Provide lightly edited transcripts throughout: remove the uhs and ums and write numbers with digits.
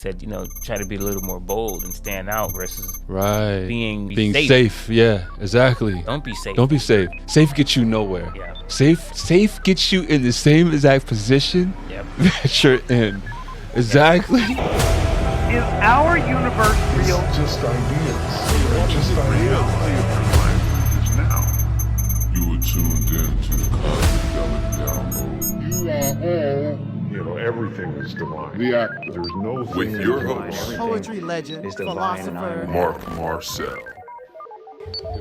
said, try to be a little more bold and stand out versus being safe. Yeah, exactly. Don't be safe. Don't be safe. Safe gets you nowhere. Yeah. Safe gets you in the same exact position that you're in. Exactly. Is our universe real? It's just ideas. Just reality of your life is now. You are tuned in to the Cosmic Download. You are all. Everything is divine. There's no thing with your host, poetry legend, philosopher, Marc Marcel.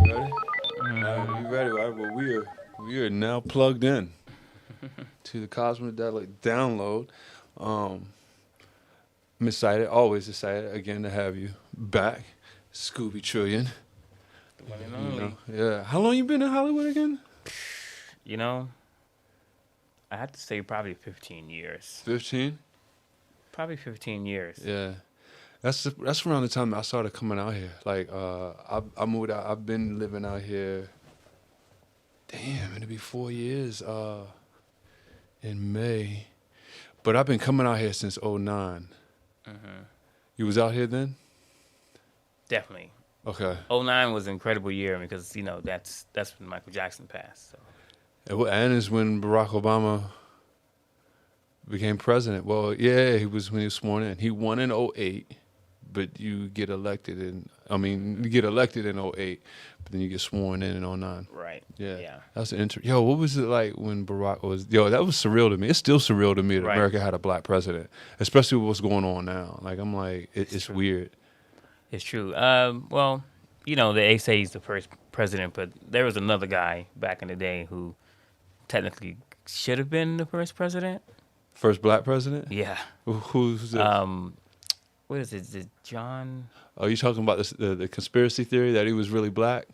You ready? You ready? All right, well, we are now plugged in to the Cosmic Download. I'm excited, always excited again to have you back, Scooby Trillion. The one and only. Yeah. How long you been in Hollywood again? I have to say probably 15 years. 15? Probably 15 years. Yeah. That's around the time I started coming out here. Like, I moved out. I've been living out here, damn, it'll be 4 years in May. But I've been coming out here since 2009. You was out here then? Definitely. Okay. 2009 was an incredible year because, that's when Michael Jackson passed. So. And it's when Barack Obama became president. Well, yeah, he was when he was sworn in. He won in 2008, but you get elected in 2008, but then you get sworn in 2009. Right. Yeah. That's interesting. Yo, what was it like when Barack was? Yo, that was surreal to me. It's still surreal to me that America had a black president, especially with what's going on now. Like, I'm like, it's weird. It's true. Well, they say he's the first president, but there was another guy back in the day who technically should have been the first president. First black president? Yeah. Who's this? What is it? Is it John? Oh, you talking about the conspiracy theory that he was really black?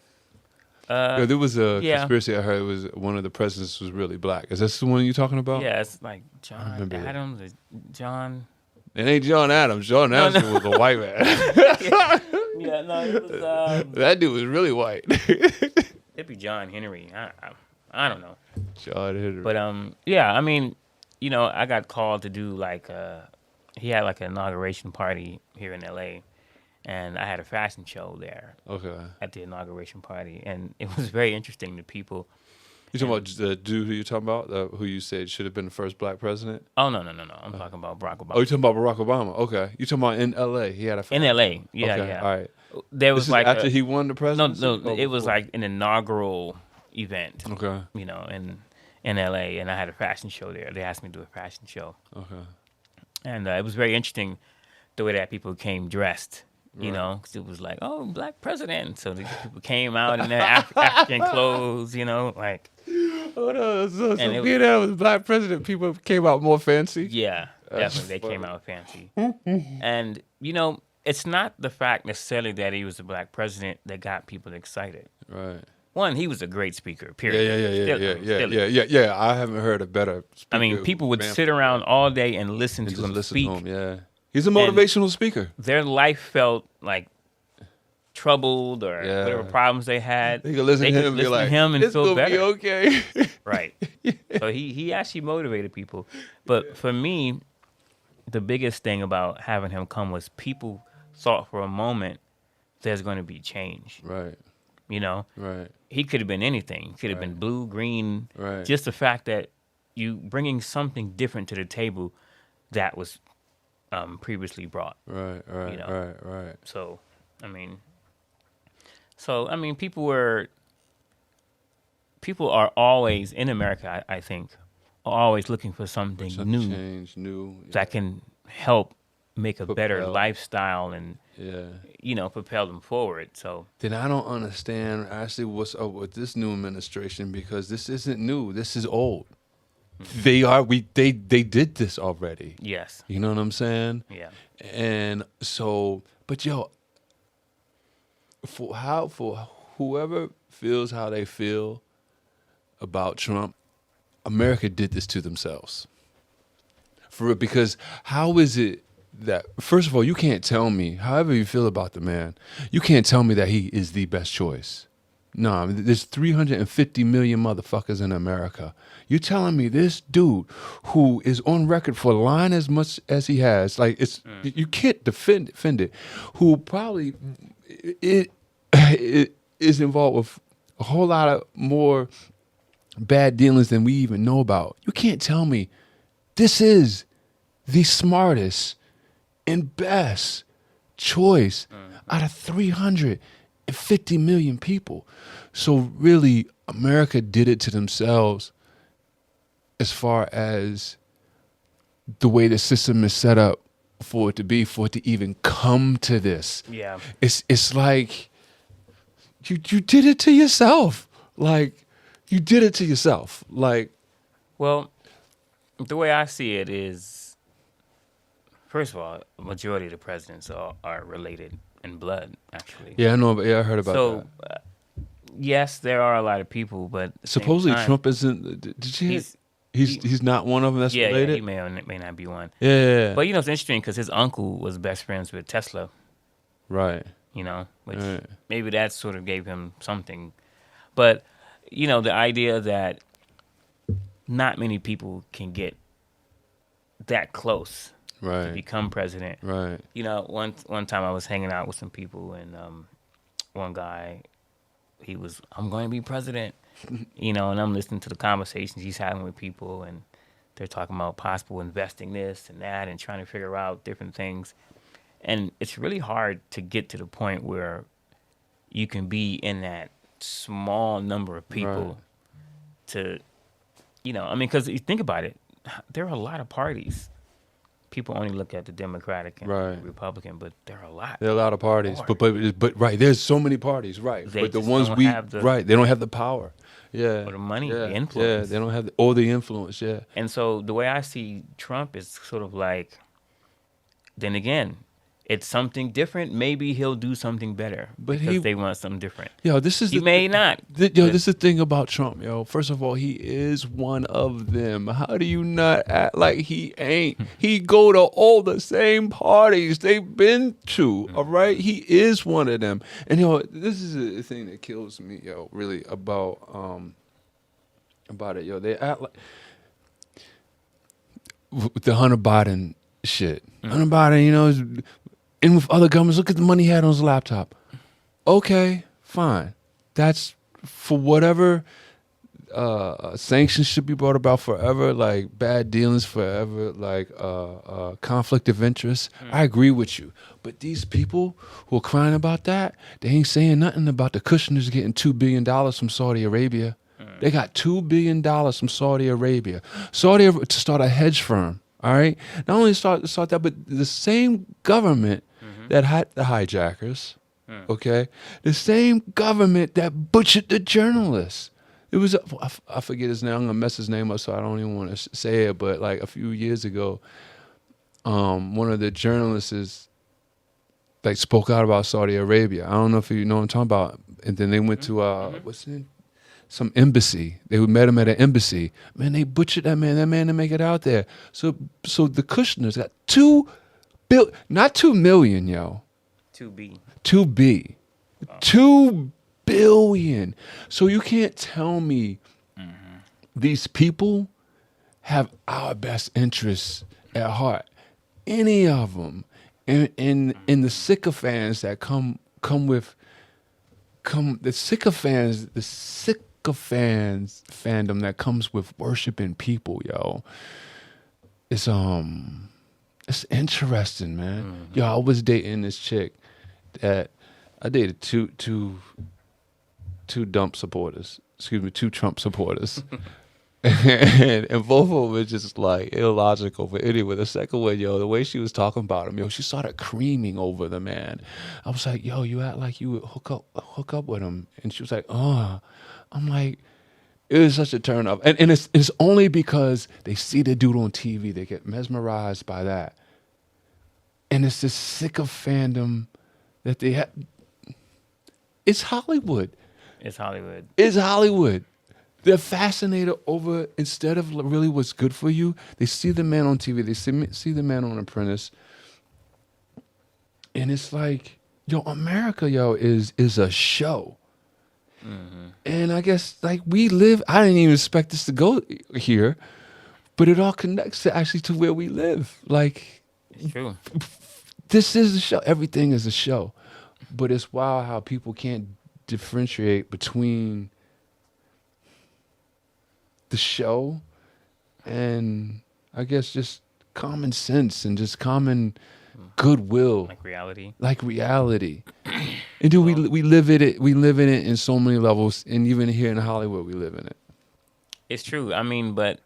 There was a conspiracy I heard. It was one of the presidents was really black. Is this the one you're talking about? Yeah, it's like John Adams or John. It ain't John Adams. John Adams was a white man. It was. That dude was really white. It'd be John Henry. I don't know. John Henry. But I got called to do he had like an inauguration party here in LA, and I had a fashion show there. Okay. At the inauguration party, and it was very interesting to people. You talking about the dude who you talking about, who you said should have been the first black president? Oh no! I'm talking about Barack Obama. Oh, you talking about Barack Obama? Okay. You talking about in LA? He had a in LA. Yeah, okay. yeah. All right. There was after he won the presidency. No, it was like an inaugural event. Okay. In LA, and I had a fashion show there. They asked me to do a fashion show. Okay. And it was very interesting the way that people came dressed. Because it was like, oh, black president. So the people came out in their African clothes. Like. Hold on. So being that was black president, people came out more fancy. Yeah, definitely. They came out fancy. And it's not the fact necessarily that he was a black president that got people excited. Right. One, he was a great speaker, period. Yeah. I haven't heard a better speaker. I mean, people would sit around all day and listen to him speak. Yeah. He's a motivational speaker. Their life felt like troubled or whatever problems they had. They could listen to him and be like, and feel better. Be okay. Right. So he actually motivated people. But for me, the biggest thing about having him come was people thought for a moment there's going to be change. Right. Right. He could have been anything. He could have been blue, green. Right. Just the fact that you bringing something different to the table that was previously brought. Right. So, people are always in America. I think are always looking for something new, change, that can help make a better lifestyle and propel them forward. So then I don't understand actually what's up with this new administration, because this isn't new. This is old. Mm-hmm. They did this already. Yes. You know what I'm saying? Yeah. And so, but for whoever feels how they feel about Trump, America did this to themselves. Because how is it that, first of all, you can't tell me, however you feel about the man, you can't tell me that he is the best choice. No, I mean, there's 350 million motherfuckers in America. You're telling me this dude who is on record for lying as much as he has, like you can't defend it, who probably it is involved with a whole lot of more bad dealings than we even know about. You can't tell me this is the smartest and best choice out of 350 million people. So really, America did it to themselves as far as the way the system is set up for it to even come to this. Yeah. It's like you did it to yourself. Like, you did it to yourself. Like, Well, the way I see it is, first of all, a majority of the presidents are related in blood, actually. yeah, I know, but yeah, I heard about So, that. yes, there are a lot of people, but at the same Supposedly time, Trump isn't. Did you? He's- He's not one of them that's yeah, related. he may or may not be one. Yeah. But you know, it's interesting because his uncle was best friends with Tesla. Right. You know, which Right. maybe that sort of gave him something. But you know, the idea that not many people can get that close to Right. become president. Right. You know, one time I was hanging out with some people, and one guy, he was, I'm going to be president. You know, and I'm listening to the conversations he's having with people, and they're talking about possible investing this and that and trying to figure out different things. And it's really hard to get to the point where you can be in that small number of people Right. to, you know, I mean, because you think about it, there are a lot of parties. People only look at the Democratic and Right. the Republican, but there are a lot. There are a lot of parties, More. but right, there's so many parties, right? They but the just ones don't we have the- right, they don't have the power. Yeah. Or the money, yeah. the influence. Yeah, they don't have the influence, yeah. And so the way I see Trump is sort of like, then again, it's something different. Maybe he'll do something better But because he- they want something different. Yo, this is He may not. Yo, but- this is the thing about Trump, yo. First of all, he is one of them. How do you not act like he ain't? He go to all the same parties they've been to, all right? He is one of them. And, yo, this is the thing that kills me, yo, really, about it, yo. They act like... With the Hunter Biden shit. Hunter Biden, you know, is in with other governments. Look at the money he had on his laptop. Okay, fine. That's for whatever sanctions should be brought about forever, like bad dealings forever, like conflict of interest. I agree with you. But these people who are crying about that, they ain't saying nothing about the Kushners getting $2 billion from Saudi Arabia. They got $2 billion from Saudi Arabia. To start a hedge firm, all right? Not only start that, but the same government that had the hijackers, okay? The same government that butchered the journalists. It was, I forget his name. I'm going to mess his name up, so I don't even want to say it, but like a few years ago, one of the journalists like spoke out about Saudi Arabia. I don't know if you know what I'm talking about. And then they went to, what's it? Some embassy. They met him at an embassy. Man, they butchered that man. That man didn't make it out there. So the Kushners got not 2 million, yo. 2B. 2B. 2 billion. So you can't tell me these people have our best interests at heart. Any of them. And the sycophants that come the sycophants fandom that comes with worshiping people, yo. It's interesting, man. Yo, I was dating this chick that I dated two Trump supporters. and both of them were just like illogical. But anyway, the second one, yo, the way she was talking about him, yo, she started creaming over the man. I was like, yo, you act like you would hook up with him. And she was like, oh. I'm like, it was such a turn up. And it's only because they see the dude on TV, they get mesmerized by that. And it's this sick of fandom that they have. It's Hollywood. It's Hollywood. It's Hollywood. They're fascinated over, instead of really what's good for you, they see the man on TV, they see the man on Apprentice. And it's like, yo, America, yo, is a show. And I guess like I didn't even expect this to go here, but it all connects to actually to where we live. Like It's true. this is a show. Everything is a show, but it's wild how people can't differentiate between the show and I guess just common sense and just common goodwill, Like reality. And do we live in it? We live in it in so many levels, and even here in Hollywood, we live in it. It's true. I mean, but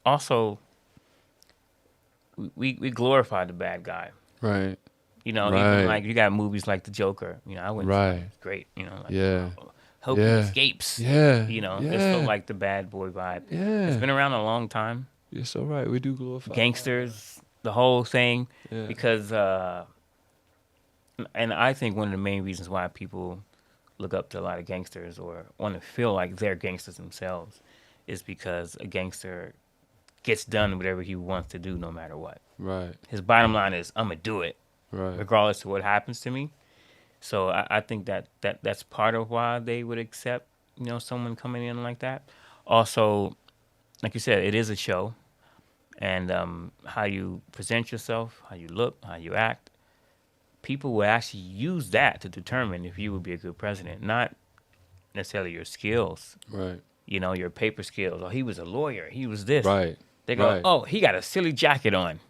also we glorify the bad guy. Right. You know, Right. even like you got movies like The Joker. You know, I went. Right. It's great. You know. Like, Yeah. Hope he Yeah. escapes. Yeah. You know, Yeah. it's still like the bad boy vibe. Yeah. It's been around a long time. You're so right. We do glorify Gangsters, the whole thing, Yeah. because and I think one of the main reasons why people look up to a lot of gangsters or want to feel like they're gangsters themselves is because a gangster gets done whatever he wants to do no matter what. Right. His bottom line is, I'm going to do it Right. regardless of what happens to me. So I think that's part of why they would accept, you know, someone coming in like that. Also, like you said, it is a show. And how you present yourself, how you look, how you act, people will actually use that to determine if you would be a good president, not necessarily your skills, Right. you know, your paper skills. Oh, he was a lawyer. He was this. Right. They go, Right. oh, he got a silly jacket on.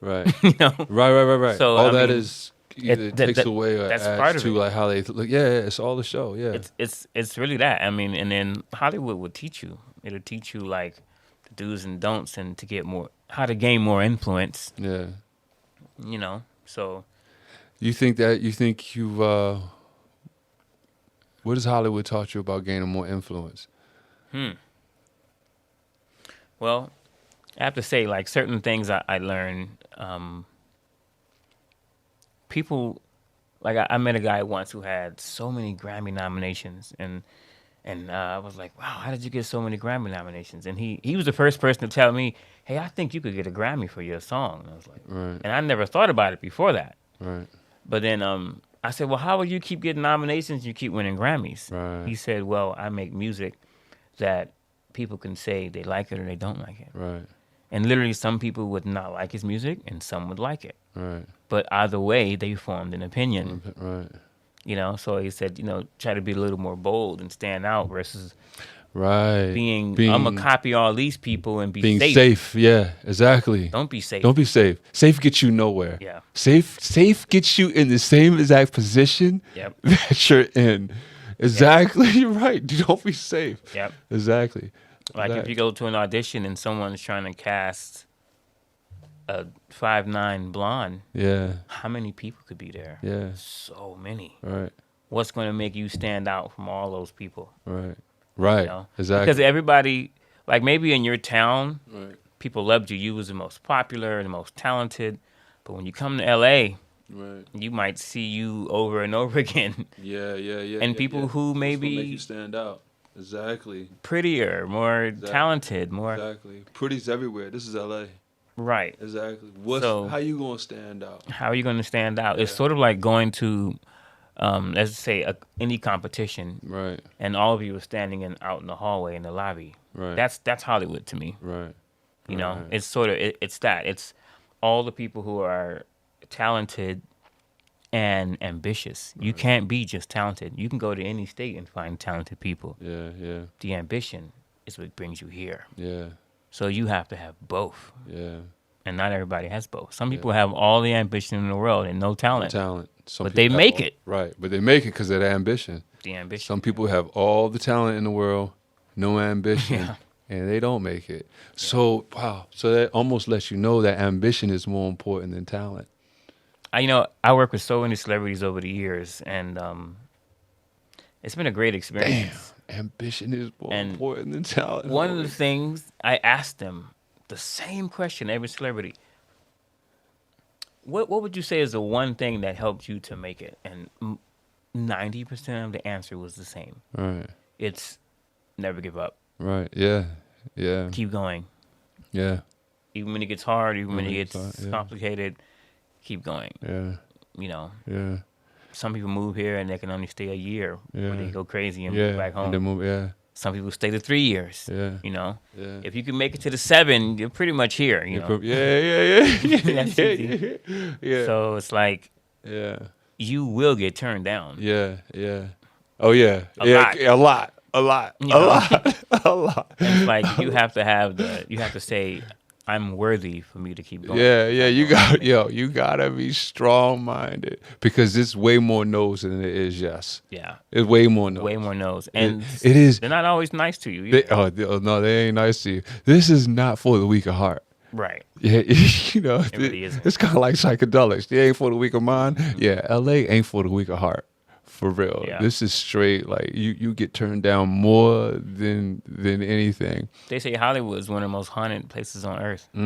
Right. You know? Right. So, all I that mean, is either takes away or that's adds part of to it. like how they look. Yeah, it's all the show. Yeah. It's really that. I mean, and then Hollywood will teach you. It'll teach you like the do's and don'ts and to get more, how to gain more influence. Yeah. You know, so You think you've what has Hollywood taught you about gaining more influence? well, I have to say, like certain things I learned. People, like I met a guy once who had so many Grammy nominations, and I was like, wow, how did you get so many Grammy nominations? And he was the first person to tell me, hey, I think you could get a Grammy for your song. And I was like, Right. and I never thought about it before that. Right. But then I said, well, how will you keep getting nominations and you keep winning Grammys? Right. He said, well, I make music that people can say they like it or they don't like it. Right. And literally some people would not like his music and some would like it. Right. But either way, they formed an opinion, Right. you know? So he said, you know, try to be a little more bold and stand out versus Right. being I'm going to copy all these people and be being safe. safe. Yeah, exactly. Don't be safe. Don't be safe. Safe gets you nowhere. Yeah. Safe gets you in the same exact position Yep. that you're in. Exactly. You're right. Don't be safe. Yep. Exactly. Like if you go to an audition and someone's trying to cast a 5'9" blonde, Yeah. how many people could be there? Yeah. So many. Right. What's going to make you stand out from all those people? Right. Right. You know? Exactly. Because everybody, like maybe in your town, Right. people loved you. You was the most popular, the most talented. But when you come to L.A., Right. you might see you over and over again. Yeah. And people who That's what maybe- make you stand out. Exactly. Prettier, more talented, more Exactly. Pretty's everywhere. This is LA. right. Exactly. How you gonna stand out? How are you going to stand out? It's sort of like going to, let's say, any competition, Right. and all of you are standing out in the hallway in the lobby. Right. That's Hollywood to me. Right. You know, Right. it's sort of it's that. It's all the people who are talented and ambitious. You can't be just talented. You can go to any state and find talented people. Yeah. Yeah. The ambition is what brings you here. Yeah. So you have to have both. Yeah. And not everybody has both. Some people have all the ambition in the world and no talent. Talent. Some But people they have make it. Right. But they make it because of the ambition. The ambition. Some people have all the talent in the world, no ambition, Yeah. and they don't make it. So, wow. So that almost lets you know that ambition is more important than talent. I work with so many celebrities over the years, and it's been a great experience. Ambition is more And important than talent. One of the things I asked them, the same question, every celebrity. What would you say is the one thing that helped you to make it? And 90% of the answer was the same. Right. It's never give up. Right. Yeah. Yeah. Keep going. Yeah. Even when it gets hard, even when it When it gets gets hard, yeah. complicated, keep going. Yeah. You know. Yeah. some people move here and they can only stay a year. Or they go crazy and move back home. And then move, Some people stay to 3 years. Yeah. You know, Yeah. if you can make it to the 7, you're pretty much here. You know, Yeah. That's easy. Yeah. So it's like Yeah. you will get turned down. Yeah. Oh yeah. A lot. A lot. You A know? lot. A lot. And it's like you have to say, I'm worthy for me to keep going. Yeah. You gotta be strong minded because it's way more no's than it is yes. Yeah. It's way more no's. Way more no's. And it is. they're not always nice to you. No, they ain't nice to you. This is not for the weak of heart. Right. Yeah, it really isn't. it's kind of like psychedelics. They ain't for the weak of mind. Yeah, LA ain't for the weak of heart. For real. Yeah. This is straight. Like you get turned down more than anything. They say Hollywood is one of the most haunted places on earth. That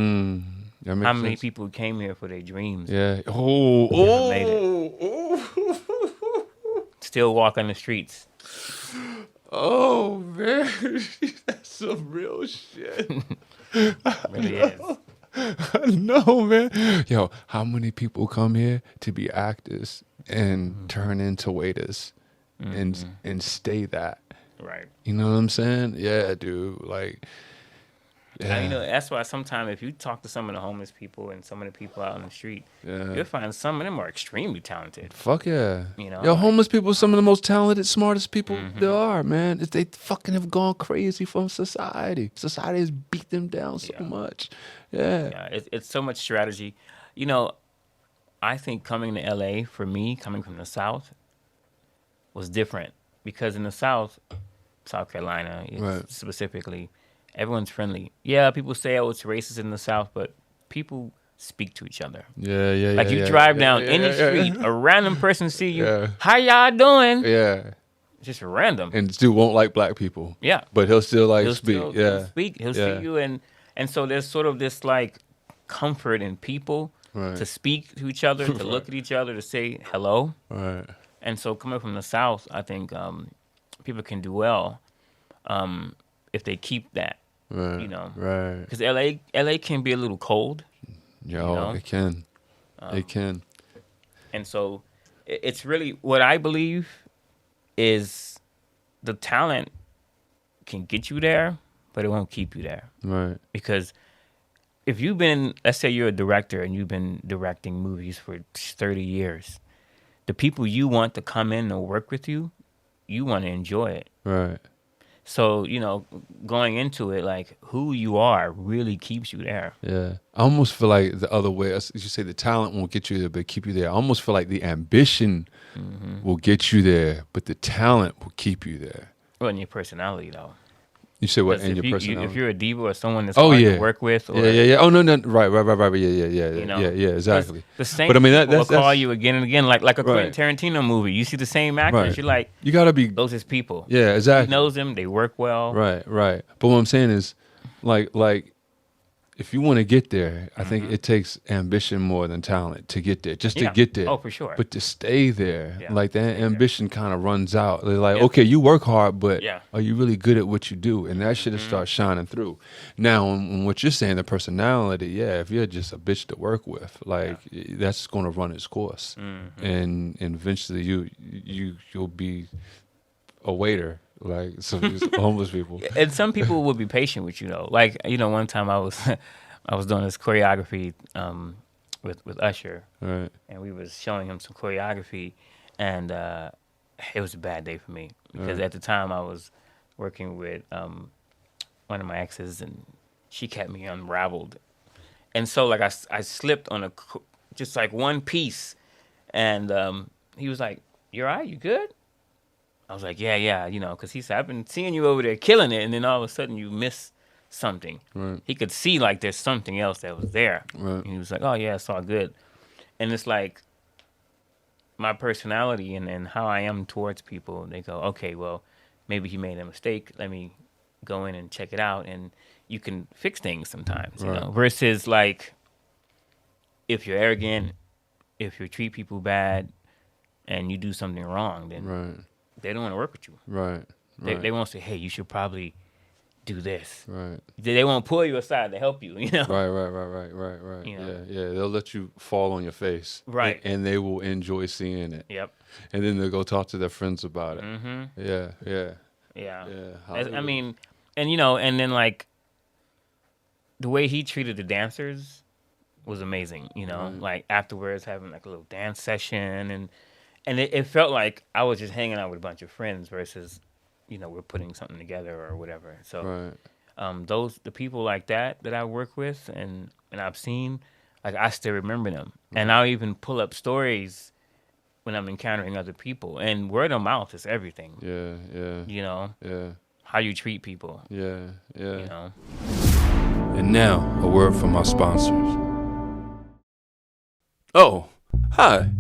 makes How many sense. people came here for their dreams? Yeah. Never made Still walk on the streets. Oh man, that's some real shit. Really is. No, man. Yo, how many people come here to be actors and turn into waiters and stay that? Right. You know what I'm saying? Yeah, dude. Like, yeah. And, that's why sometimes if you talk to some of the homeless people and some of the people out on the street, you'll find some of them are extremely talented. Fuck yeah. You know, Yo, like- homeless people are some of the most talented, smartest people there are, man. They fucking have gone crazy from society. Society has beat them down so much. Yeah. Yeah, it's so much strategy. You know, I think coming to LA for me, coming from the South, was different because in the South, South Carolina Right. specifically, everyone's friendly. Yeah, people say, oh, it's racist in the South, but people speak to each other. Yeah. Like you drive down any street, a random person see you, Yeah. how y'all doing? Yeah. Just random. And this dude won't like black people. Yeah. But he'll still like He'll speak. still- Yeah. He'll speak. He'll Yeah. see you, and so there's sort of this like comfort in people Right. to speak to each other, to look at each other, to say hello. Right. And so coming from the South, I think people can do well if they keep that. Right. You know. Right. Because LA can be a little cold, Yo, know? it can. It can. and so it's really what I believe is the talent can get you there, but it won't keep you there. Right. Because if you've been, let's say you're a director and you've been directing movies for 30 years, the people you want to come in and work with you, you want to enjoy it. Right. So, going into it, like who you are really keeps you there. Yeah. I almost feel like the other way, as you say, the talent won't get you there, but keep you there. I almost feel like the ambition will get you there, but the talent will keep you there. Well, in your personality, though. You say what? 'Cause In if your personality? if you're a diva or someone that's Oh, hard yeah. to work with, or, Yeah. Oh, no. Right. Yeah. Yeah, exactly. The same But I mean, people that's will call you again and again, like a Quentin Right. Tarantino movie. You see the same actors, Right. you're like, You got to be. those is people. Yeah, He exactly. knows them, they work well. Right. But what I'm saying is, like, if you want to get there, I think it takes ambition more than talent to get there. Just to Yeah. get there. Oh, for sure. But to stay there, Yeah. like that ambition kind of runs out. They're like, Yeah. okay, you work hard, but Yeah. are you really good at what you do? And that should start shining through. Now, on what you're saying, the personality, yeah, if you're just a bitch to work with, like that's going to run its course, and eventually you'll be a waiter. Like some of these homeless people. And some people will be patient with you, though. Like, one time I was doing this choreography with Usher, Right. and we was showing him some choreography, and it was a bad day for me because at the time I was working with one of my exes, and she kept me unraveled, and so like I slipped on just like one piece, and he was like, "You all right? You good?" I was like, yeah, because he said, I've been seeing you over there killing it, and then all of a sudden you miss something. Right. He could see like there's something else that was there. Right. And he was like, oh yeah, it's all good. And it's like my personality and how I am towards people, they go, okay, well, maybe he made a mistake. Let me go in and check it out. And you can fix things sometimes, you Right. know, versus like if you're arrogant, if you treat people bad and you do something wrong, then Right. they don't want to work with you. Right. They won't say, hey, you should probably do this. Right. They won't pull you aside to help you. Right. You know? Yeah. They'll let you fall on your face. Right. And they will enjoy seeing it. Yep. And then they'll go talk to their friends about it. Mm-hmm. Yeah. Yeah. Hollywood. I mean, and and then like the way he treated the dancers was amazing. Like afterwards having like a little dance session and it felt like I was just hanging out with a bunch of friends versus, we're putting something together or whatever. So, the people like that I work with and I've seen, like I still remember them, and I'll even pull up stories when I'm encountering other people. And word of mouth is everything. Yeah. Yeah. How you treat people. Yeah. And now, a word from our sponsors. Oh, hi.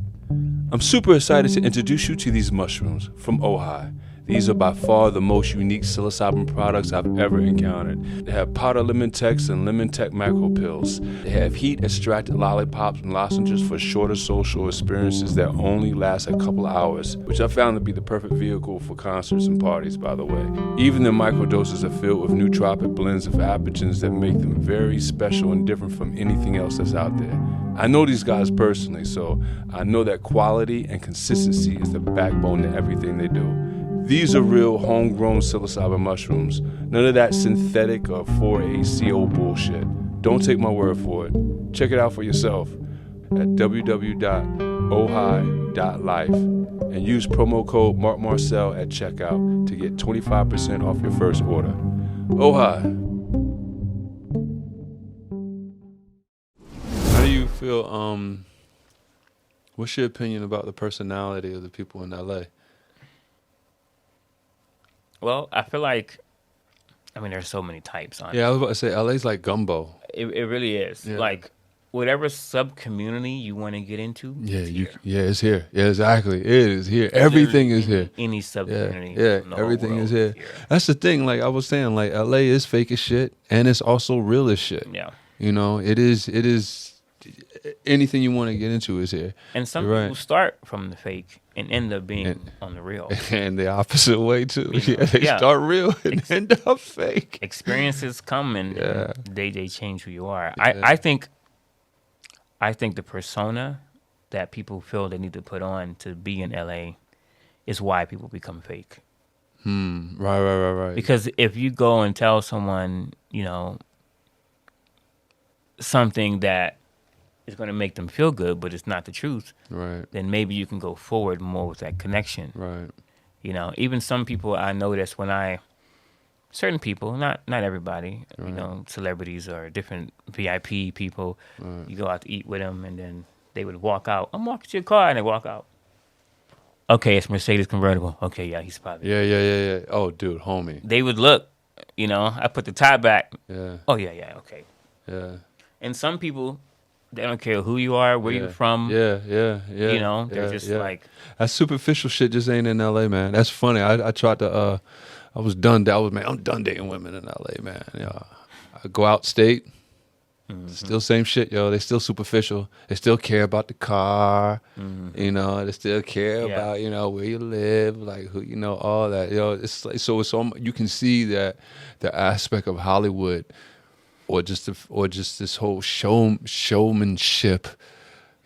I'm super excited to introduce you to these mushrooms from Ojai. These are by far the most unique psilocybin products I've ever encountered. They have powder lemon tex and lemon tech macro pills. They have heat extracted lollipops and lozenges for shorter social experiences that only last a couple hours, which I found to be the perfect vehicle for concerts and parties, by the way. Even the microdoses are filled with nootropic blends of adaptogens that make them very special and different from anything else that's out there. I know these guys personally, so I know that quality and consistency is the backbone to everything they do. These are real homegrown psilocybin mushrooms. None of that synthetic or 4-ACO bullshit. Don't take my word for it. Check it out for yourself at www.ohai.life and use promo code MarcMarcel at checkout to get 25% off your first order. Ojai. How do you feel, what's your opinion about the personality of the people in LA? Well, I feel like, there's so many types on it. Yeah, I was about to say, LA's like gumbo. It really is. Yeah. Like, whatever sub-community you want to get into, it's here. It's here. Yeah, exactly. It is here. Everything is here. Any sub-community. Yeah, in the whole everything world is here. That's the thing, like I was saying, like LA is fake as shit, and it's also real as shit. Yeah. It is, anything you want to get into is here. And some You're people right. start from the fake and end up being on the real. And the opposite way too. Yeah. They Yeah. start real and end up fake. Experiences come and they change who you are. Yeah. I think the persona that people feel they need to put on to be in LA is why people become fake. Right. Because if you go and tell someone, something that is going to make them feel good, but it's not the truth, Right. then maybe you can go forward more with that connection. Right. Even some people I notice when certain people, not everybody, Right. celebrities or different VIP people, Right. you go out to eat with them and then they would walk out. I'm walking to your car, and they walk out. Okay, it's Mercedes convertible. Okay, yeah, he's probably. Yeah. Oh, dude, homie. They would look, I put the tie back. Yeah. Oh, yeah, okay. Yeah. And some people, they don't care who you are, where you're from. Yeah. They're just like. That superficial shit just ain't in LA, man. That's funny. I tried to, I'm done dating women in LA, man. Yeah. I go out state. Still same shit, yo. They still superficial. They still care about the car. They still care about, where you live, like who, all that. It's like, so you can see that the aspect of Hollywood or just this whole showmanship,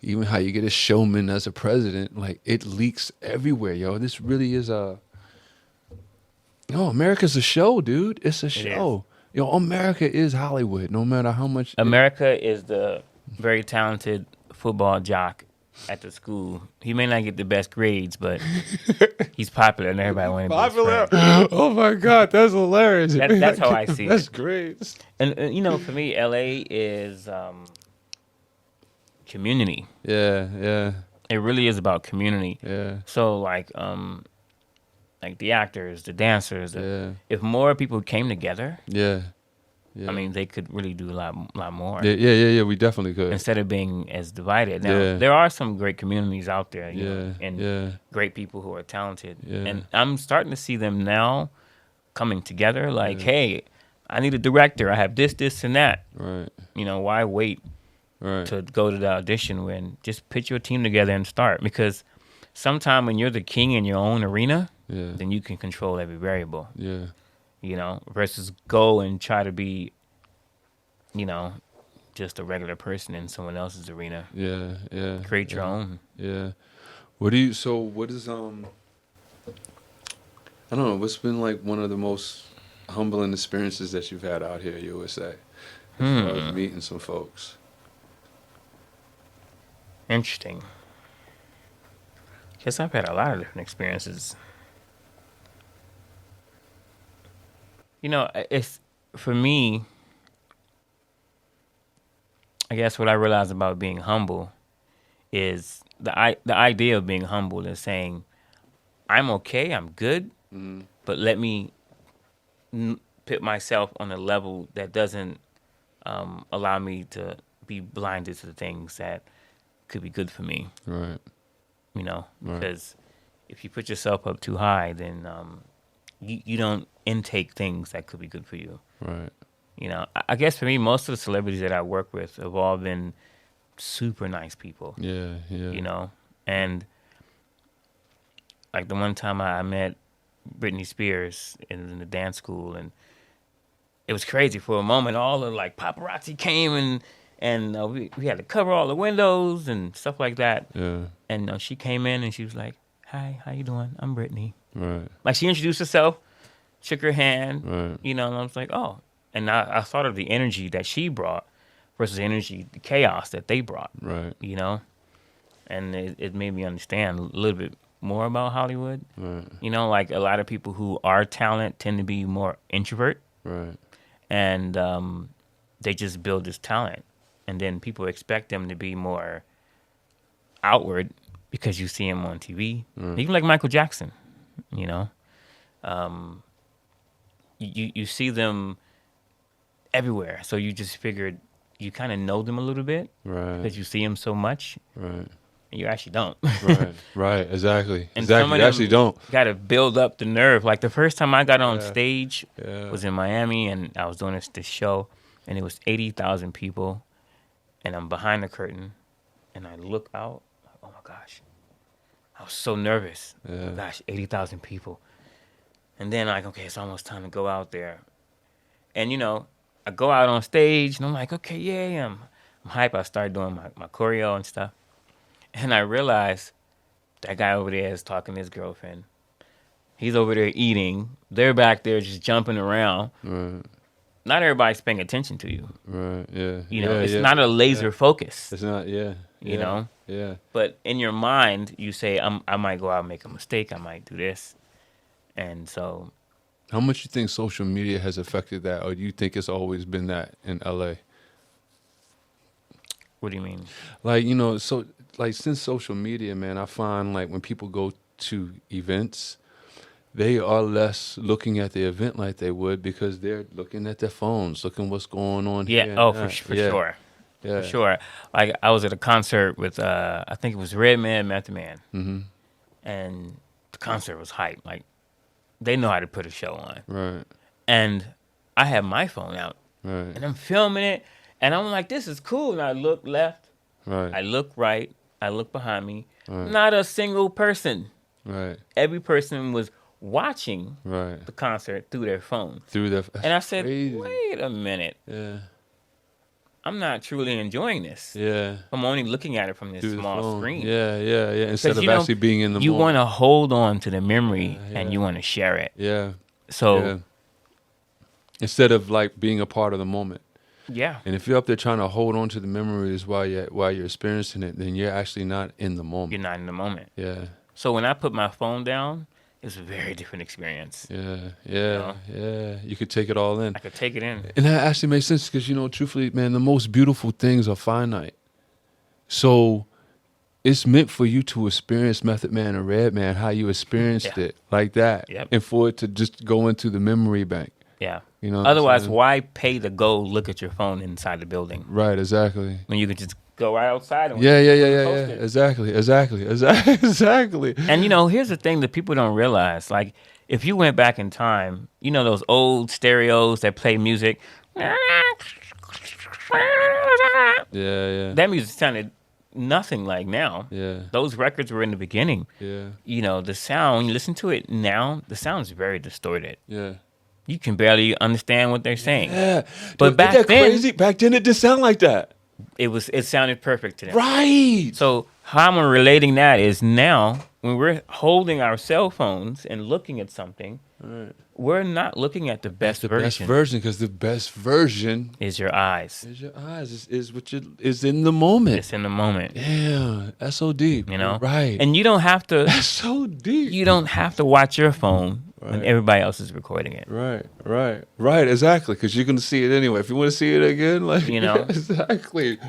even how you get a showman as a president, like it leaks everywhere, yo. This really is America's a show, dude. It's a show. America is Hollywood, no matter how much. America is the very talented football jock at the school. He may not get the best grades, but he's popular and everybody wants to be his friend. Oh my God, that's hilarious. That's how I see That's it. great. And for me, LA is community. Yeah. It really is about community. Yeah. So like the actors, the dancers, if more people came together, Yeah. they could really do a lot more. Yeah. We definitely could. Instead of being as divided. Now, there are some great communities out there, and great people who are talented. Yeah. And I'm starting to see them now coming together like, hey, I need a director. I have this, and that. Right. Why wait to go to the audition when just put your team together and start? Because sometime when you're the king in your own arena, then you can control every variable. Yeah. you know, versus go and try to be, you know, just a regular person in someone else's arena. Yeah, yeah. Create your own. Yeah. What is I don't know, what's been like one of the most humbling experiences that you've had out here, you would say? As far as meeting some folks. Interesting. Guess I've had a lot of different experiences. You know, it's for me. I guess what I realized about being humble is the idea of being humble is saying, I'm okay, I'm good, but let me put myself on a level that doesn't allow me to be blinded to the things that could be good for me. Right. You know, Right. because if you put yourself up too high, then you don't intake things that could be good for you. Right. You know, I guess for me, most of the celebrities that I work with have all been super nice people. Yeah, yeah. You know, and like the one time I met Britney Spears in the dance school, and it was crazy for a moment. All the like paparazzi came and we had to cover all the windows and stuff like that. Yeah. And she came in and she was like, "Hi, how you doing? I'm Britney." Right. Like she introduced herself, shook her hand, Right. you know, and I was like, oh. And I thought of the energy that she brought versus the energy, the chaos that they brought, Right. you know? And it made me understand a little bit more about Hollywood. Right. You know, like a lot of people who are talent tend to be more introvert. Right. And they just build this talent. And then people expect them to be more outward because you see him on TV. Even like Michael Jackson, you know? You see them everywhere. So you just figured you kind of know them a little bit Right. because you see them so much. Right. And you actually don't. Right. Right. Exactly. And Exactly. some of You actually don't. Got to build up the nerve. Like the first time I got on stage Yeah. was in Miami, and I was doing this show, and it was 80,000 people, and I'm behind the curtain, and I look out. Oh my gosh, I was so nervous. Yeah. Oh my gosh, 80,000 people, and then like, okay, it's almost time to go out there, and you know, I go out on stage, and I'm like, okay, yeah, I'm hype. I start doing my choreo and stuff. And I realized that guy over there is talking to his girlfriend. He's over there eating. They're back there just jumping around. Right. Not everybody's paying attention to you. Right. Yeah. You know, Yeah, it's yeah. not a laser focus. It's not. Yeah. You Yeah. know? Yeah. But in your mind, you say, I might go out and make a mistake. I might do this. And so, How much you think social media has affected that, or do you think it's always been that in LA? what do you mean? Like, you know, so like since social media, man, I find like when people go to events, they are less looking at the event like they would because they're looking at their phones, looking what's going on here. Yeah, and oh, that. for Yeah. sure. Yeah. For sure. Like, I was at a concert with, I think it was Redman, Method Man. Mm-hmm. And the concert was hype. Like, they know how to put a show on. Right. And I had my phone out. Right. And I'm filming it. And I'm like, this is cool. And I look left. Right. I look right. I look behind me. Right. Not a single person. Right. Every person was watching Right. the concert through their phone. Through the. And I said, crazy. wait a minute. Yeah. I'm not truly enjoying this. Yeah. I'm only looking at it from this Through the small phone. screen. Yeah. Yeah. Yeah. Instead 'Cause, of you know, actually being in the you want moment. to hold on to the memory Yeah, and yeah. you want to share it. Yeah. So, Yeah. Instead of like being a part of the moment. yeah. And if you're up there trying to hold on to the memories while you're experiencing it, then you're actually not in the moment. You're not in the moment. Yeah. So when I put my phone down, it's a very different experience. Yeah. Yeah. know? Yeah. You could take it all in. I could take it in. And that actually makes sense because, you know, truthfully, man, the most beautiful things are finite. So it's meant for you to experience Method Man and Redman, how you experienced Yeah. it like that. Yep. And for it to just go into the memory bank. Yeah. You know what I'm Otherwise, saying? why pay to go look at your phone inside the building Right, exactly. when you could just go right outside? And Yeah. post it? Exactly. Exactly. And, you know, here's the thing that people don't realize. Like, if you went back in time, you know those old stereos that play music? Yeah. That music sounded nothing like now. Yeah. Those records were in the beginning. Yeah. You know, the sound, when you listen to it now, the sound is very distorted. Yeah. you can barely understand what they're saying. Yeah. But Dude, back isn't that then, crazy? Back then, it didn't sound like that. it sounded perfect to them. Right. So how I'm relating that is now when we're holding our cell phones and looking at something, we're not looking at the best version. Best version, because the best version is your eyes. is your eyes. Is what is in the moment. It's in the moment. Yeah, that's so deep. You know, right? And you don't have to. That's so deep. You don't have to watch your phone when everybody else is recording it. Right. Exactly, because you're gonna see it anyway. If you want to see it again, like You know? exactly.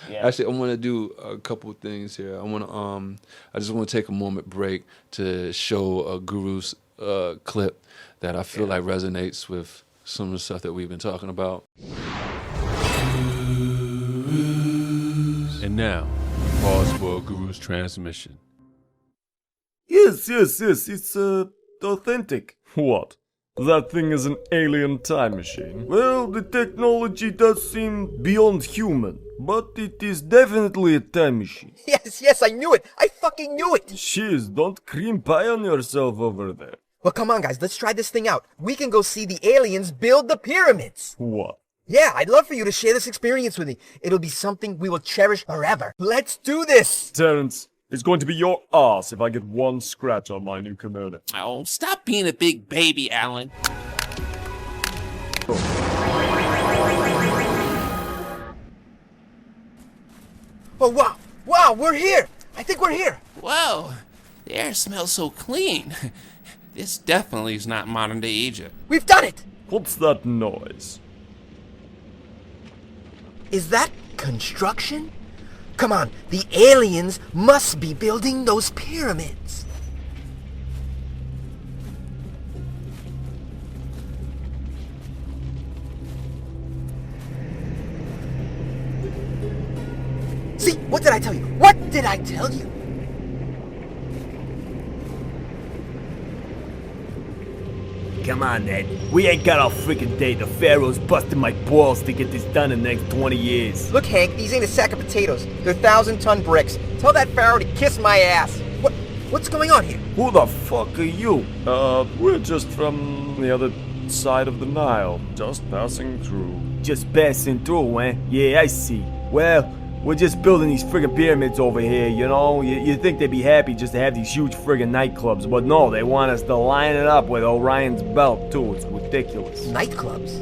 Yeah. Actually, I want to do a couple of things here. I just want to take a moment break to show a Guru's clip that I feel like resonates with some of the stuff that we've been talking about. And now, pause for Guru's transmission. Yes, it's authentic. What? That thing is an alien time machine. Well, the technology does seem beyond human, but it is definitely a time machine. Yes, I knew it. I fucking knew it. Jeez, don't cream pie on yourself over there. Well, come on, guys. Let's try this thing out. We can go see the aliens build the pyramids. What? Yeah, I'd love for you to share this experience with me. It'll be something we will cherish forever. Let's do this. Terrence, it's going to be your ass if I get one scratch on my new kimono. Oh, stop being a big baby, Alan. Oh, wow. Wow, we're here. I think we're here. Whoa, the air smells so clean. This definitely is not modern day Egypt. We've done it. What's that noise? Is that construction? Come on, the aliens must be building those pyramids. See, what did I tell you? What did I tell you? Come on, Ned. We ain't got our freaking day. The Pharaoh's busting my balls to get this done in the next 20 years. Look, Hank, these ain't a sack of potatoes. They're 1,000-ton bricks. Tell that pharaoh to kiss my ass. What's going on here? Who the fuck are you? We're just from the other side of the Nile. Just passing through. Just passing through, eh? Yeah, I see. Well, we're just building these friggin' pyramids over here, you know? You think they'd be happy just to have these huge friggin' nightclubs, but no, they want us to line it up with Orion's belt, too. It's ridiculous. Nightclubs?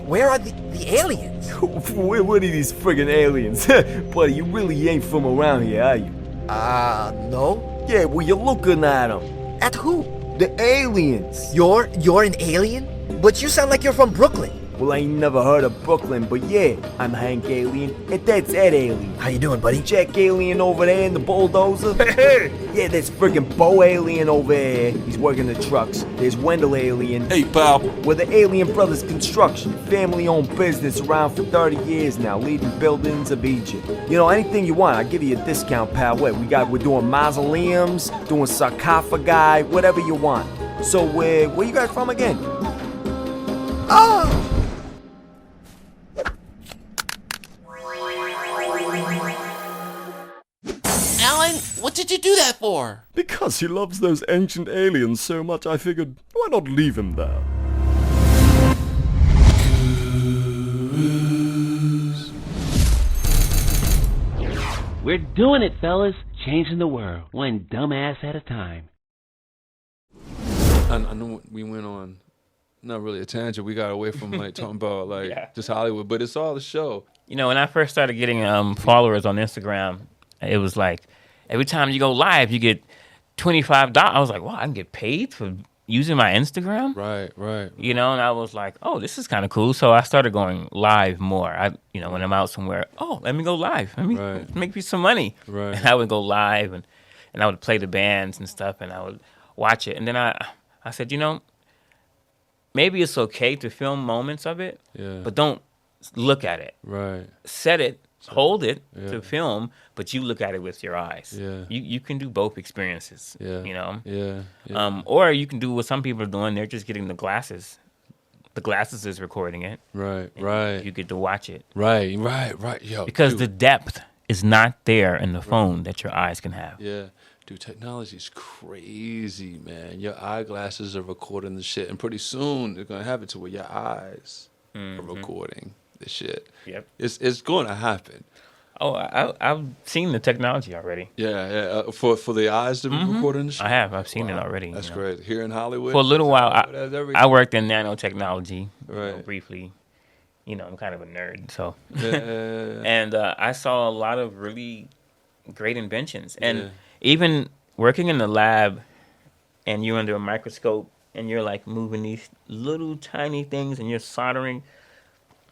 Where are the aliens? Where are these friggin' aliens? Buddy, you really ain't from around here, are you? No. Yeah, well, you're looking at them. At who? The aliens. You're an alien? But you sound like you're from Brooklyn. Well, I ain't never heard of Brooklyn, but yeah, I'm Hank Alien, and that's Ed Alien. How you doing, buddy? Jack Alien over there in the bulldozer. Yeah, there's friggin' Bo Alien over here. He's working the trucks. There's Wendell Alien. Hey, pal. We're the Alien Brothers Construction, family-owned business around for 30 years now, leading buildings of Egypt. You know, anything you want, I'll give you a discount, pal. We're doing mausoleums, doing sarcophagi, whatever you want. So, where you guys from again? Oh! Alan, what did you do that for? Because he loves those ancient aliens so much, I figured, why not leave him there? We're doing it, fellas. Changing the world, one dumbass at a time. I know we went on, not really a tangent. We got away from like talking about like just Hollywood, but it's all the show. You know, when I first started getting followers on Instagram, it was like every time you go live, you get $25. I was like, wow, I can get paid for using my Instagram? Right. You know, and I was like, oh, this is kind of cool. So I started going live more. When I'm out somewhere, oh, let me go live. Let me make me some money. Right. And I would go live and I would play the bands and stuff and I would watch it. And then I said, maybe it's okay to film moments of it, but don't look at it. Right. Set it, hold it to film, but you look at it with your eyes. Yeah. You can do both experiences. Yeah. Yeah. Or you can do what some people are doing. They're just getting the glasses. The glasses is recording it. Right. You get to watch it. Right. Yo. Because dude. the depth is not there in the phone that your eyes can have. Yeah. Dude, technology's crazy, man. Your eyeglasses are recording the shit, and pretty soon they're gonna have it to where your eyes are recording the shit. Yep. It's going to happen. Oh, I've seen the technology already. Yeah. For the eyes to be recording the shit. I have. I've seen it already. That's you know. great. Here in Hollywood. For a little while, I worked in nanotechnology, Right. briefly. You know, I'm kind of a nerd, so. Yeah. And I saw a lot of really great inventions. And Yeah. even working in the lab and you're under a microscope and you're like moving these little tiny things and you're soldering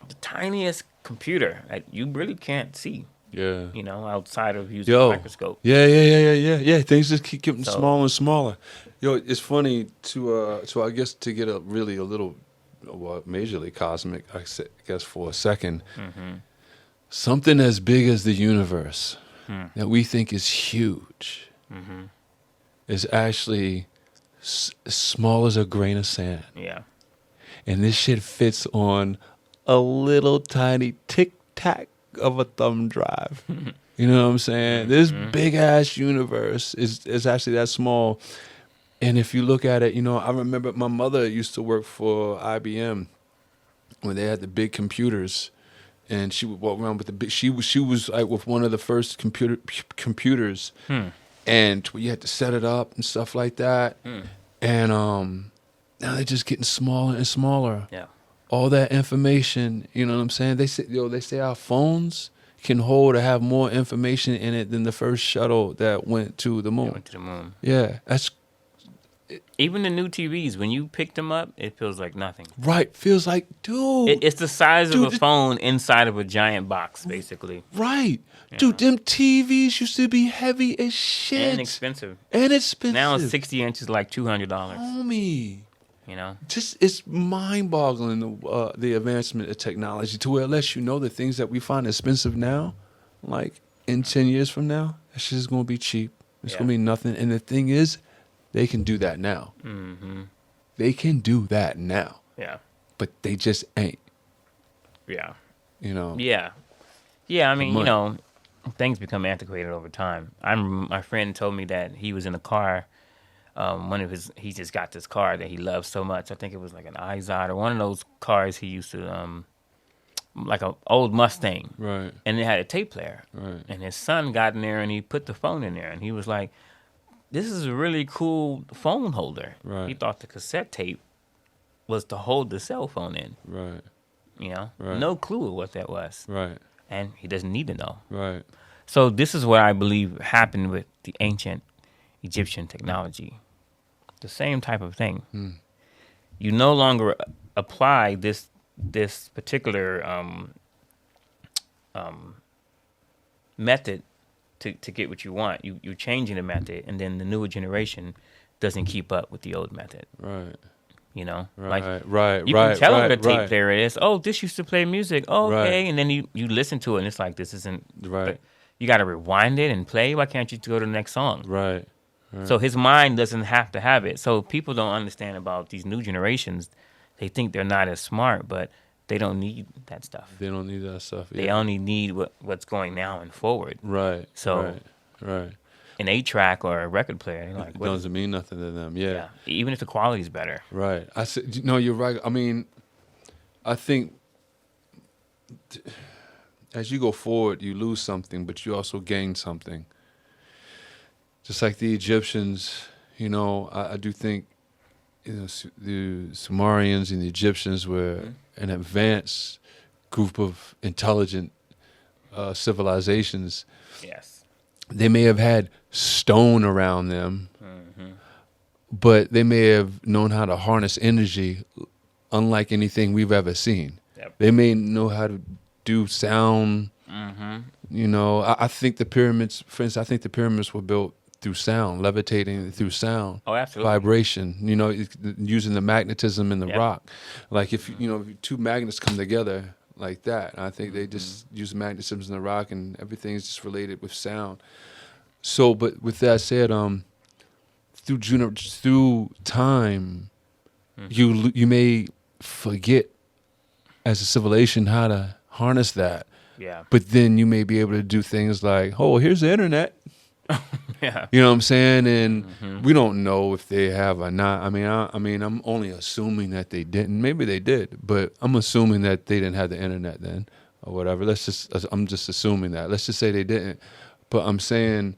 the tiniest computer that you really can't see, Yeah. you know, outside of using a microscope. Yeah. Things just keep getting So- smaller and smaller. Yo, it's funny to I guess to get a little, well, majorly cosmic, I guess for a second. Something as big as the universe that we think is huge is actually as small as a grain of sand. Yeah. And this shit fits on a little tiny tic tac of a thumb drive. You know what I'm saying? This big ass universe is actually that small. And if you look at it, you know, I remember my mother used to work for IBM when they had the big computers, and she would walk around with the big. She was like with one of the first computers, and you had to set it up and stuff like that. And now they're just getting smaller and smaller. Yeah. All that information, you know what I'm saying? They say our phones can hold or have more information in it than the first shuttle that went to the moon. Went to the moon. Yeah, that's Even the new TVs, when you pick them up, it feels like nothing. right. Feels like, dude. It's the size Dude, of a phone inside of a giant box, basically. Right. Dude, them TVs used to be heavy as shit. And expensive. And expensive. Now 60 inches like $200. Homie. You know? Just, it's mind-boggling, the advancement of technology to where it lets you know the things that we find expensive now, like in 10 years from now, that shit is going to be cheap. It's going to be nothing. And the thing is, they can do that now. They can do that now. Yeah. But they just ain't. Yeah. You know? Yeah. Yeah, I mean, you money. know, things become antiquated over time. My friend told me that he was in a car. He just got this car that he loves so much. I think it was like an Izod or one of those cars he used to, like an old Mustang. Right. And it had a tape player. Right. And his son got in there and he put the phone in there. And he was like, this is a really cool phone holder. Right. He thought the cassette tape was to hold the cell phone in. Right. You know? Right. No clue of what that was. Right. And he doesn't need to know. Right. So this is what I believe happened with the ancient Egyptian technology. The same type of thing. You no longer apply this particular method to get what you want. You're changing the method, and then the newer generation doesn't keep up with the old method. Right. You know, Right. like Right. you right. can tell right. what a tape right. player is. Oh, this used to play music. Oh, Right. okay, and then you listen to it, and it's like this isn't Right. but you got to rewind it and play. Why can't you go to the next song? Right. So his mind doesn't have to have it. So people don't understand about these new generations. They think they're not as smart, but they don't need that stuff. They don't need that stuff. They only need what's going now and forward. Right. So right. an 8-track or a record player, they're like, It what? doesn't mean nothing to them. Yeah. Even if the quality's better. Right. I said, no, you're right. I mean, I think as you go forward, you lose something, but you also gain something. Just like the Egyptians, you know, I do think, you know, the Sumerians and the Egyptians were an advanced group of intelligent civilizations. Yes. They may have had stone around them, but they may have known how to harness energy unlike anything we've ever seen. Yep. They may know how to do sound. You know, I think the pyramids, for instance, I think the pyramids were built through sound, levitating through sound. Oh, absolutely. Vibration, you know, using the magnetism in the Yep. rock. Like if, you know, if two magnets come together like that, I think they just use magnetism in the rock and everything's just related with sound. So, but with that said, through time, you may forget as a civilization how to harness that. Yeah. But then you may be able to do things like, oh, here's the internet. Yeah. You know what I'm saying? And we don't know if they have or not. I mean, I'm only assuming that they didn't. Maybe they did, but I'm assuming that they didn't have the internet then or whatever. I'm just assuming that. Let's just say they didn't. But I'm saying,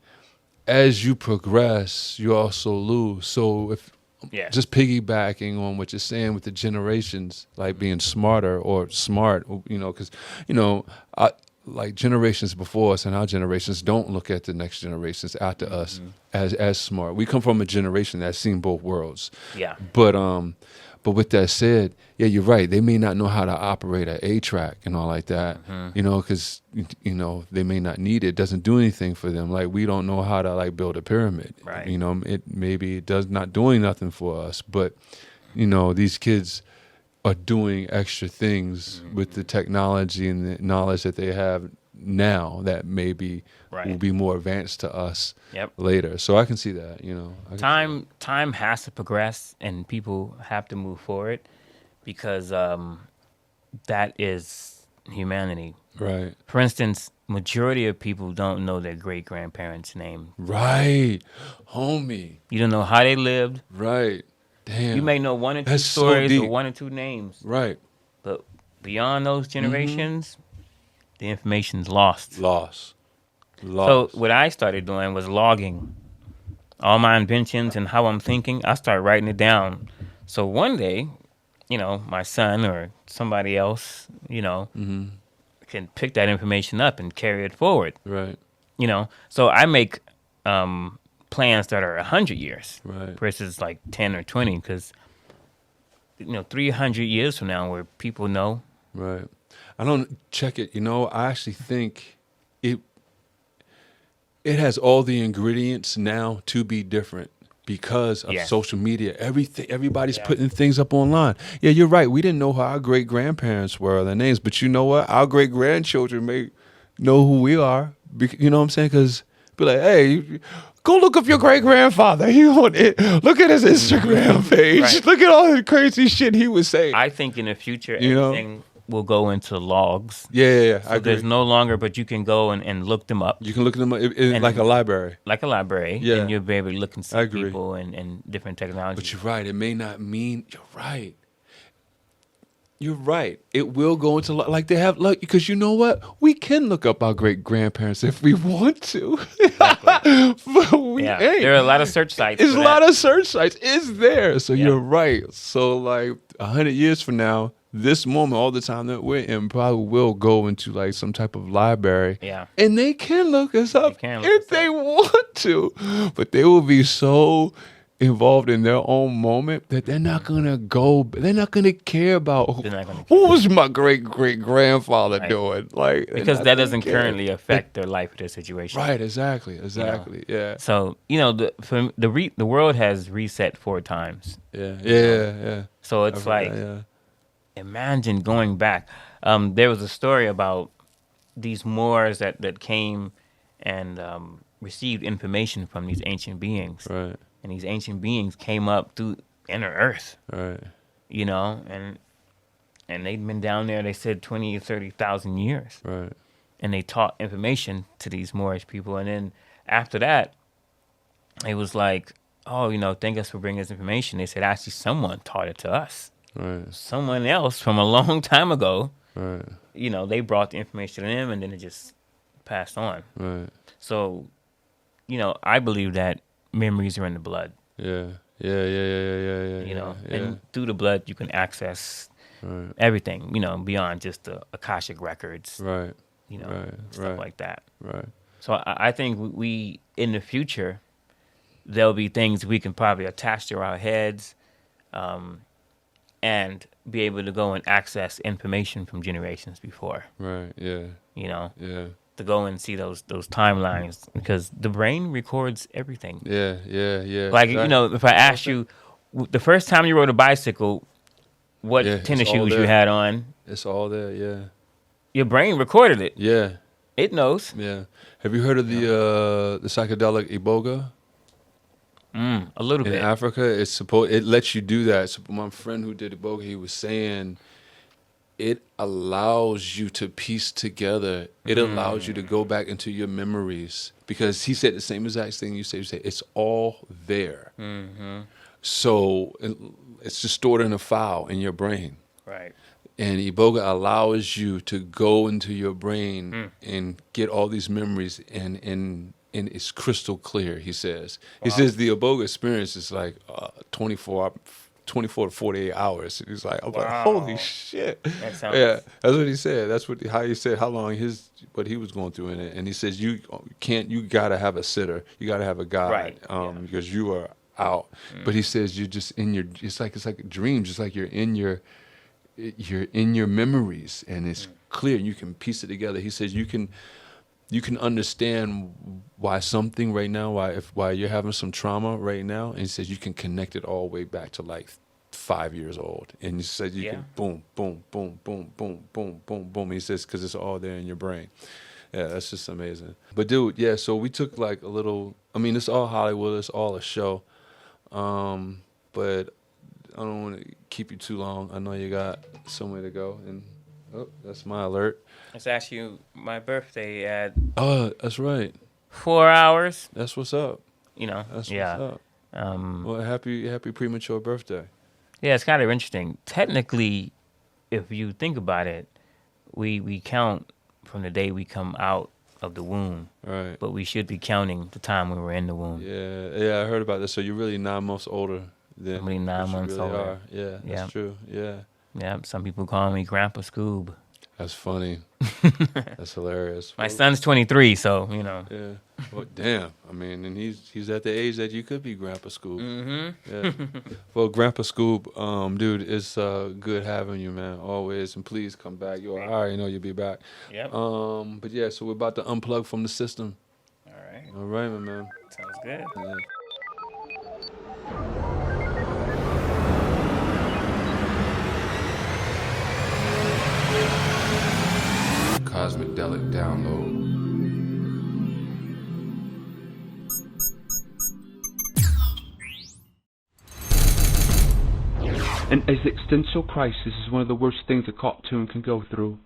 as you progress, you also lose. So if just piggybacking on what you're saying with the generations, like being smarter or smart, you know, because, you know, like generations before us and our generations don't look at the next generations after us as smart. We come from a generation that's seen both worlds. Yeah. But with that said, yeah, you're right. They may not know how to operate an A-track and all like that, you know, because, you know, they may not need it. It doesn't do anything for them. Like, we don't know how to, like, build a pyramid. Right. You know, it does not doing nothing for us. But, you know, these kids are doing extra things with the technology and the knowledge that they have now that maybe will be more advanced to us later. So I can see that, you know. Time has to progress and people have to move forward because that is humanity. Right. For instance, majority of people don't know their great-grandparents' name. Right. Homie. You don't know how they lived. Right. Damn. You may know one or two That's so stories or deep. one or two names. Right. But beyond those generations, the information's lost. Lost. So what I started doing was logging all my inventions and how I'm thinking. I started writing it down. So one day, you know, my son or somebody else, you know, can pick that information up and carry it forward. Right. You know, so I make plans that are 100 years versus like 10 or 20 because, you know, 300 years from now where people know. Right. I don't check it. You know, I actually think it has all the ingredients now to be different because of social media. Everybody's putting things up online. Yeah, you're right. We didn't know who our great-grandparents were or their names, but you know what? Our great-grandchildren may know who we are. You know what I'm saying? Because be like, hey, go look up your great-grandfather. Look at his Instagram page. Right. Look at all the crazy shit he was saying. I think in the future, You know? everything will go into logs. Yeah. So I agree. there's no longer, but you can go and look them up. You can look them up like a library. Like a library. Yeah. And you'll be able to look and see I agree. people and different technologies. But you're right. It may not mean you're right. You're right. It will go into like they have like because you know what? We can look up our great grandparents if we want to. Exactly. But we ain't. There are a lot of search sites. There's a lot of search sites. It's there. So you're right. So like 100 years from now, this moment, all the time that we're in, probably will go into like some type of library. Yeah. And they can look us up if they want to. But they will be so involved in their own moment that they're not gonna care about what was my great-great-grandfather doing. Like because that doesn't currently affect their life or their situation. Right, exactly. You know? Yeah. So, you know, the world has reset 4 times. Yeah. So it's imagine going back. There was a story about these Moors that came and received information from these ancient beings. Right. And these ancient beings came up through inner earth. Right. You know, and they'd been down there, they said 20 or 30,000 years. Right. And they taught information to these Moorish people. And then after that, it was like, oh, you know, thank us for bringing us information. They said, actually, someone taught it to us. Right. Someone else from a long time ago. Right. You know, they brought the information to them and then it just passed on. Right. So, you know, I believe that memories are in the blood. Yeah. You know, and through the blood you can access everything, you know, beyond just the Akashic records. Right. You know, stuff like that. Right. So I think we in the future there'll be things we can probably attach to our heads, and be able to go and access information from generations before. Right. Yeah. You know. Yeah. To go and see those timelines because the brain records everything. Yeah. Like, you know, if I asked you the first time you rode a bicycle, what tennis shoes you had on. It's all there, yeah. Your brain recorded it. Yeah. It knows. Yeah. Have you heard of the psychedelic iboga? A little bit. In Africa, it lets you do that. So my friend who did iboga, he was saying it allows you to piece together. It allows you to go back into your memories, because he said the same exact thing you said. You say it's all there. So it's just stored in a file in your brain. Right. And Iboga allows you to go into your brain and get all these memories, and it's crystal clear, he says. He says the Iboga experience is like 24 to 48 hours. He's like, I'm like, holy shit. That sounds... Yeah, that's what he said. That's how he said how long what he was going through in it. And he says you gotta have a sitter. You gotta have a guide, because you are out. But he says you're just in your, it's like a dream, just like you're in your memories, and it's clear, and you can piece it together. He says you can understand why something right now, why you're having some trauma right now, and he says you can connect it all the way back to like 5 years old, and he says you can boom, boom, boom, boom, boom, boom, boom, boom. He says because it's all there in your brain. Yeah, that's just amazing. But dude, yeah, so we took like a little. I mean, it's all Hollywood. It's all a show, but I don't want to keep you too long. I know you got somewhere to go, and that's my alert. It's actually my birthday at... Oh, that's right. 4 hours. That's what's up. You know, that's what's up. Well, happy premature birthday. Yeah, it's kind of interesting. Technically, if you think about it, we count from the day we come out of the womb. Right. But we should be counting the time we were in the womb. Yeah, I heard about this. So you're really 9 months older than... I'm really 9 months older. Are. Yeah, that's true. Yeah. Yeah, some people call me Grandpa Scoob. That's funny. That's hilarious. My son's 23, so, you know. Yeah. Well, damn. I mean, and he's at the age that you could be Grandpa Scoob. Yeah. Well, Grandpa Scoob, dude, it's good having you, man, always. And please come back. I already know you'll be back. Yep. But yeah, so we're about to unplug from the system. All right. All right, my man. Sounds good. Yeah. Cosmedelic download. An existential crisis is one of the worst things a cartoon can go through.